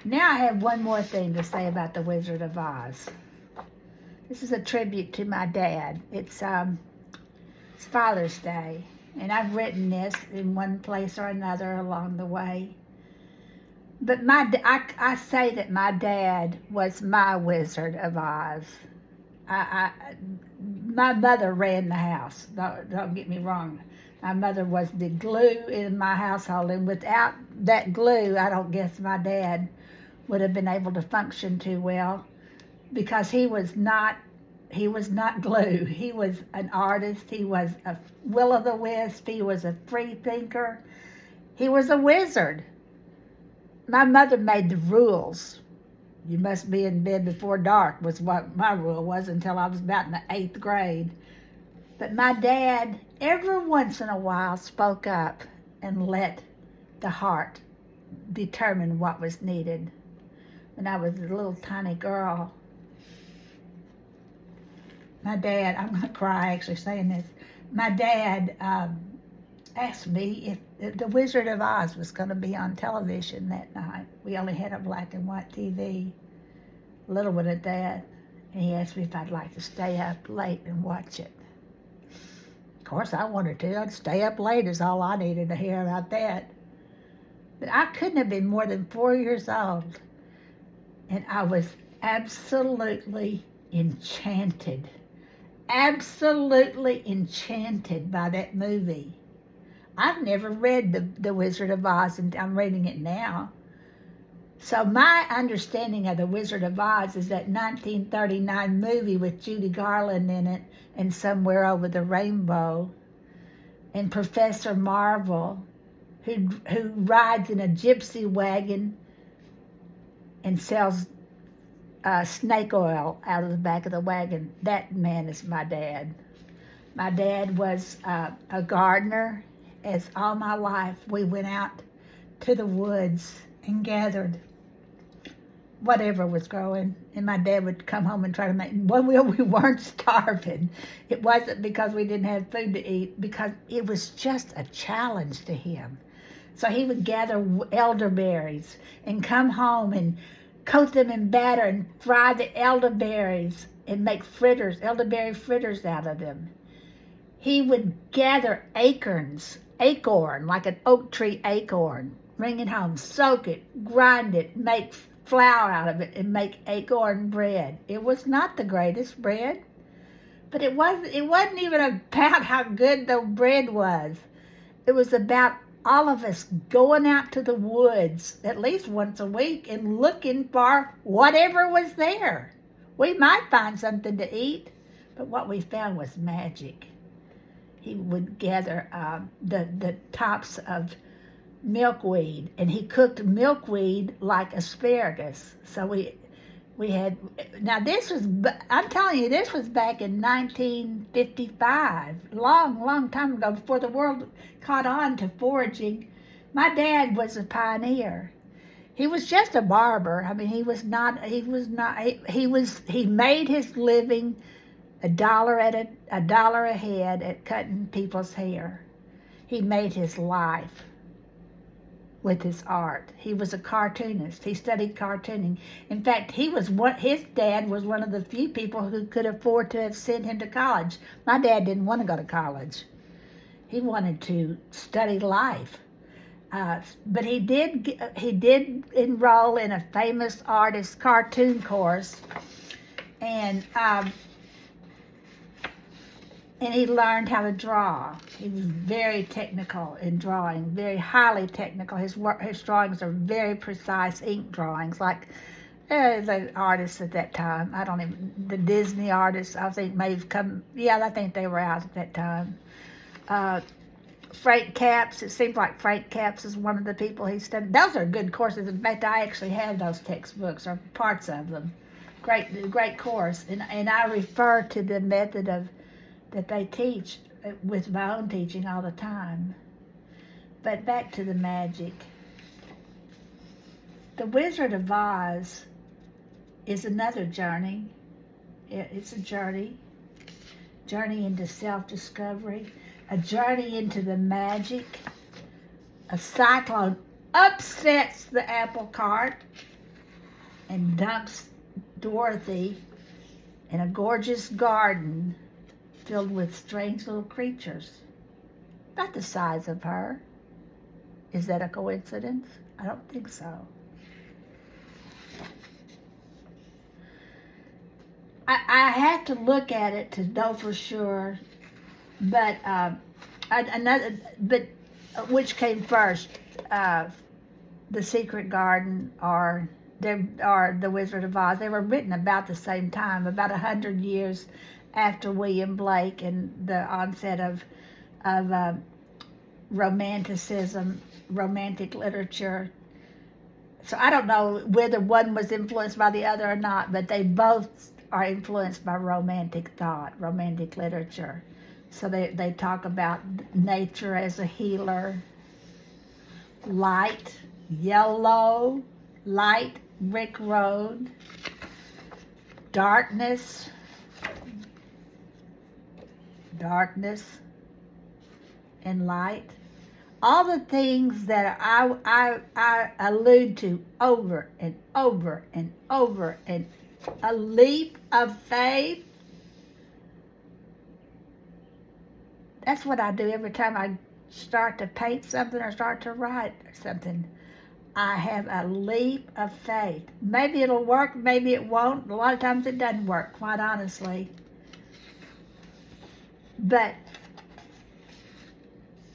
Now I have one more thing to say about the Wizard of Oz. This is a tribute to my dad. It's Father's Day, and I've written this in one place or another along the way. But I say that my dad was my Wizard of Oz. My mother ran the house. Don't get me wrong. My mother was the glue in my household, and without that glue, I don't guess my dad would have been able to function too well, because he was not glue. He was an artist. He was a will-o'-the-wisp. He was a free thinker. He was a wizard. My mother made the rules. You must be in bed before dark was what my rule was until I was about in the 8th grade. But my dad, every once in a while, spoke up and let the heart determine what was needed. When I was a little tiny girl, my dad, I'm going to cry actually saying this, my dad asked me if the Wizard of Oz was going to be on television that night. We only had a black and white TV, a little one at that, and he asked me if I'd like to stay up late and watch it. Of course I wanted to. I'd stay up late is all I needed to hear about that. But I couldn't have been more than 4 years old, and I was absolutely enchanted by that movie. I've never read the Wizard of Oz, and I'm reading it now. So my understanding of the Wizard of Oz is that 1939 movie with Judy Garland in it, and Somewhere Over the Rainbow, and Professor Marvel, who rides in a gypsy wagon and sells snake oil out of the back of the wagon. That man is my dad. My dad was a gardener. As all my life we went out to the woods and gathered whatever was growing, and my dad would come home and try to make, well, we weren't starving. It wasn't because we didn't have food to eat, because it was just a challenge to him. So he would gather elderberries and come home and coat them in batter and fry the elderberries and make elderberry fritters out of them. He would gather acorn, like an oak tree acorn, bring it home, soak it, grind it, make flour out of it, and make acorn bread. It was not the greatest bread, but it wasn't even about how good the bread was. It was about all of us going out to the woods at least once a week and looking for whatever was there. We might find something to eat, but what we found was magic. He would gather the tops of milkweed, and he cooked milkweed like asparagus. So we had, now this was, I'm telling you, this was back in 1955, long time ago, before the world caught on to foraging. My dad was a pioneer. He was just a barber. I mean, he made his living $1 a head at cutting people's hair. He made his life with his art. He was a cartoonist. He studied cartooning. In fact, his dad was one of the few people who could afford to have sent him to college. My dad didn't want to go to college. He wanted to study life. But he did enroll in a famous artist cartoon course, and he learned how to draw. He was very technical in drawing, very highly technical. His drawings are very precise ink drawings, like the artists at that time. The Disney artists, I think, may have come, I think they were out at that time. Frank Capps, it seems like Frank Capps is one of the people he studied. Those are good courses. In fact, I actually have those textbooks, or parts of them. Great course. And I refer to the method that they teach with my own teaching all the time. But back to the magic. The Wizard of Oz is another journey. It's a journey into self-discovery, a journey into the magic. A cyclone upsets the apple cart, and dumps Dorothy in a gorgeous garden filled with strange little creatures, about the size of her. Is that a coincidence? I don't think so. I had to look at it to know for sure, but which came first, The Secret Garden or The Wizard of Oz? They were written about the same time, about 100 years after William Blake and the onset of romanticism, romantic literature. So I don't know whether one was influenced by the other or not, but they both are influenced by romantic thought, romantic literature. So they talk about nature as a healer, light, yellow, light, brick road, darkness, and light. All the things that I allude to over and over and over, and a leap of faith. That's what I do every time I start to paint something or start to write something. I have a leap of faith. Maybe it'll work, maybe it won't. A lot of times it doesn't work, quite honestly. But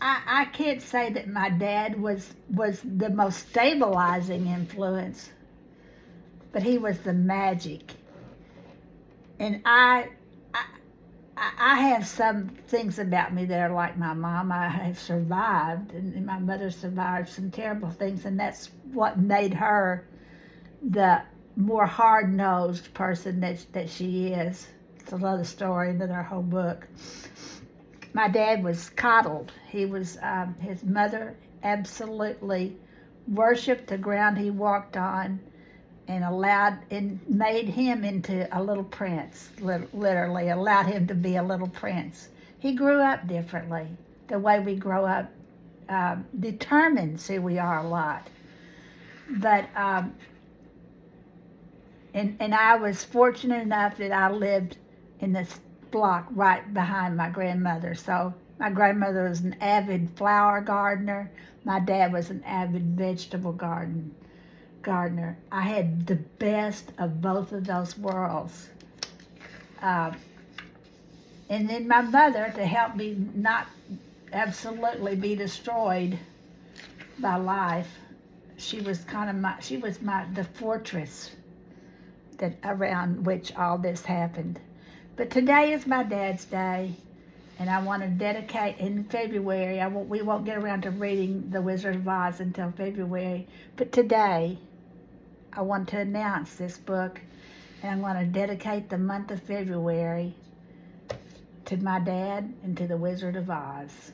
I can't say that my dad was the most stabilizing influence, but he was the magic. And I have some things about me that are like my mom. I have survived, and my mother survived some terrible things, and that's what made her the more hard-nosed person that she is. It's another story, another whole book. My dad was coddled. He was, his mother absolutely worshipped the ground he walked on and made him into a little prince, literally allowed him to be a little prince. He grew up differently. The way we grow up determines who we are a lot. But, and I was fortunate enough that I lived in this block right behind my grandmother. So my grandmother was an avid flower gardener. My dad was an avid vegetable gardener. I had the best of both of those worlds. And then my mother, to help me not absolutely be destroyed by life, she was the fortress that around which all this happened. But today is my dad's day, and I want to dedicate in February. We won't get around to reading The Wizard of Oz until February, but today I want to announce this book, and I want to dedicate the month of February to my dad and to The Wizard of Oz.